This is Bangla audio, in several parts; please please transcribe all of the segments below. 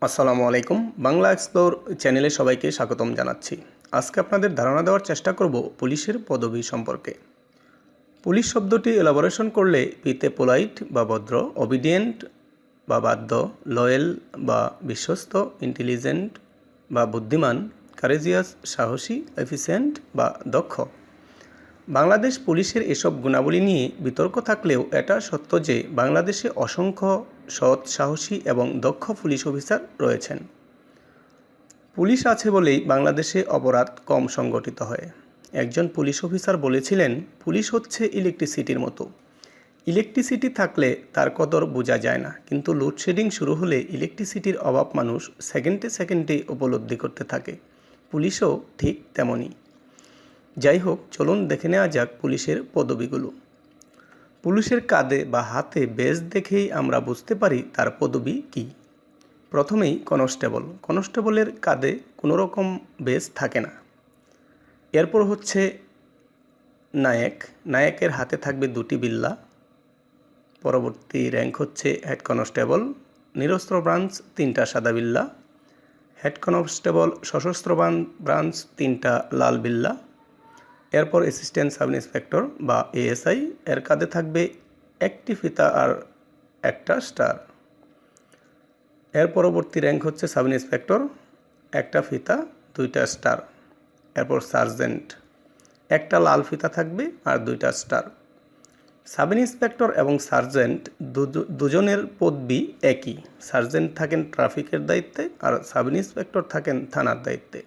আসসালামু আলাইকুম। বাংলা এক্সপ্লোর চ্যানেলে সবাইকে স্বাগতম জানাচ্ছি। আজকে আপনাদের ধারণা দেওয়ার চেষ্টা করব পুলিশের পদবি সম্পর্কে। পুলিশ শব্দটি এলাবোরেশন করলে পিতে পোলাইট বা ভদ্র, ওবিডিয়েন্ট বা বাধ্য, লয়েল বা বিশ্বস্ত, ইন্টেলিজেন্ট বা বুদ্ধিমান, কারেজিয়াস সাহসী, এফিসিয়েন্ট বা দক্ষ। বাংলাদেশ পুলিশের এসব গুণাবলী নিয়ে বিতর্ক থাকলেও এটা সত্য যে বাংলাদেশে অসংখ্য সৎ, সাহসী এবং দক্ষ পুলিশ অফিসার রয়েছেন। পুলিশ আছে বলেই বাংলাদেশে অপরাধ কম সংগঠিত হয়। একজন পুলিশ অফিসার বলেছিলেন, পুলিশ হচ্ছে ইলেকট্রিসিটির মতো। ইলেকট্রিসিটি থাকলে তার কদর বোঝা যায় না, কিন্তু লোডশেডিং শুরু হলে ইলেকট্রিসিটির অভাব মানুষ সেকেন্ডে সেকেন্ডে উপলব্ধি করতে থাকে। পুলিশও ঠিক তেমনই। যাই হোক, চলুন দেখে নেওয়া যাক পুলিশের পদবিগুলো। পুলিশের কাঁধে বা হাতে বেজ দেখেই আমরা বুঝতে পারি তার পদবি কী। প্রথমেই কনস্টেবল। কনস্টেবলের কাঁধে কোনো রকম বেজ থাকে না। এরপর হচ্ছে নায়েক। নায়েকের হাতে থাকবে দুটি বিল্লা। পরবর্তী র্যাঙ্ক হচ্ছে হেড কনস্টেবল। নিরস্ত্র ব্রাঞ্চ 3টা সাদা বিল্লা। হেড কনস্টেবল সশস্ত্র ব্রাঞ্চ 3টা লাল বিল্লা। এরপর অ্যাসিস্ট্যান্ট সাব ইন্সপেক্টর বা এএসআই, এর কাঁধে থাকবে একটি ফিতা আর একটা স্টার। এর পরবর্তী র্যাঙ্ক হচ্ছে সাব ইন্সপেক্টর, একটা ফিতা 2টা স্টার। এরপর সার্জেন্ট, একটা লাল ফিতা থাকবে আর 2টা স্টার। সাব ইন্সপেক্টর এবং সার্জেন্ট দুজনের পদবি একই। সার্জেন্ট থাকেন ট্রাফিকের দায়িত্বে আর সাব ইন্সপেক্টর থাকেন থানার দায়িত্বে।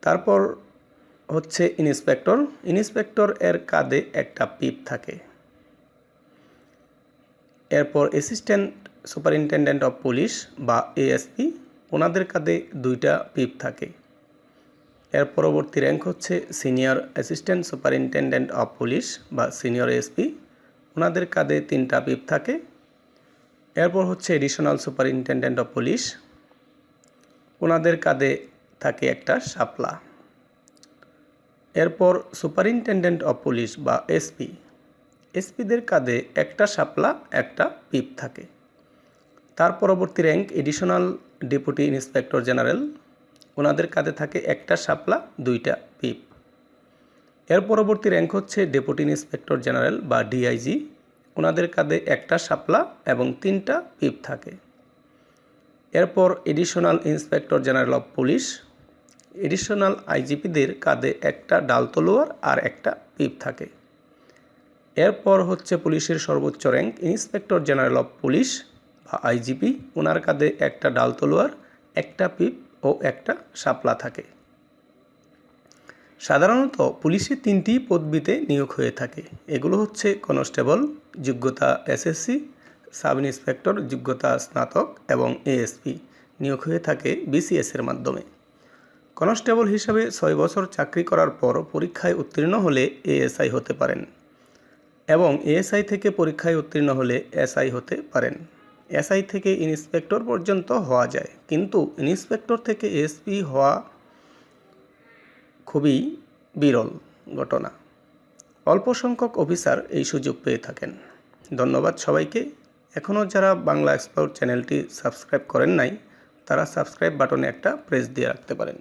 তারপর হচ্ছে ইন্সপেক্টর। ইন্সপেক্টর এর কাঁধে একটা পিপ থাকে। এরপর অ্যাসিস্ট্যান্ট সুপারিনটেনডেন্ট অফ পুলিশ বা এএসপি, ওনাদের কাঁধে 2টা পিপ থাকে। এর পরবর্তী র্যাঙ্ক হচ্ছে senior assistant superintendent of police বা সিনিয়র এসপি, ওনাদের কাঁধে 3টা পিপ থাকে। এরপর হচ্ছে এডিশনাল সুপারিনটেনডেন্ট অফ পুলিশ, ওনাদের কাঁধে থাকে একটা শাপলা। এরপর সুপারিনটেনডেন্ট অফ পুলিশ বা এসপি, এসপিদের কাঁধে একটা শাপলা, একটা পিপ থাকে। তার পরবর্তী rank additional deputy inspector general, ওনাদের কাঁধে থাকে একটা শাপলা, 2টা পিপ। এর পরবর্তী র্যাঙ্ক হচ্ছে ডেপুটি ইন্সপেক্টর জেনারেল বা ডিআইজি, ওনাদের কাঁধে একটা শাপলা এবং 3টা পিপ থাকে। এরপর additional inspector general of police, additional আইজিপিদের কাঁধে একটা ডাল তলোয়ার আর একটা পিপ থাকে। এরপর হচ্ছে পুলিশের সর্বোচ্চ rank inspector general of police বা আইজিপি, ওনার কাঁধে একটা ডাল তলোয়ার, একটা পিপ ও একটা শাপলা থাকে। সাধারণত পুলিশে 3টি পদবিতে নিয়োগ হয়ে থাকে। এগুলো হচ্ছে কনস্টেবল যোগ্যতা এসএসসি, সাব ইন্সপেক্টর যোগ্যতা স্নাতক এবং এএসপি নিয়োগ হয়ে থাকে বিসিএসের মাধ্যমে। কনস্টেবল হিসাবে 6 বছর চাকরি করার পর পরীক্ষায় উত্তীর্ণ হলে এএসআই হতে পারেন এবং এএসআই থেকে পরীক্ষায় উত্তীর্ণ হলে এসআই হতে পারেন। এসআই থেকে ইন্সপেক্টর পর্যন্ত হওয়া যায়, কিন্তু ইন্সপেক্টর থেকে এসপি হওয়া খুবই বিরল ঘটনা। অল্প সংখ্যক অফিসার এই সুযোগ পেয়ে থাকেন। ধন্যবাদ সবাইকে। এখনও যারা বাংলা এক্সপ্লোর চ্যানেলটি সাবস্ক্রাইব করেন নাই, তারা সাবস্ক্রাইব বাটনে একটা প্রেস দিয়ে রাখতে পারেন।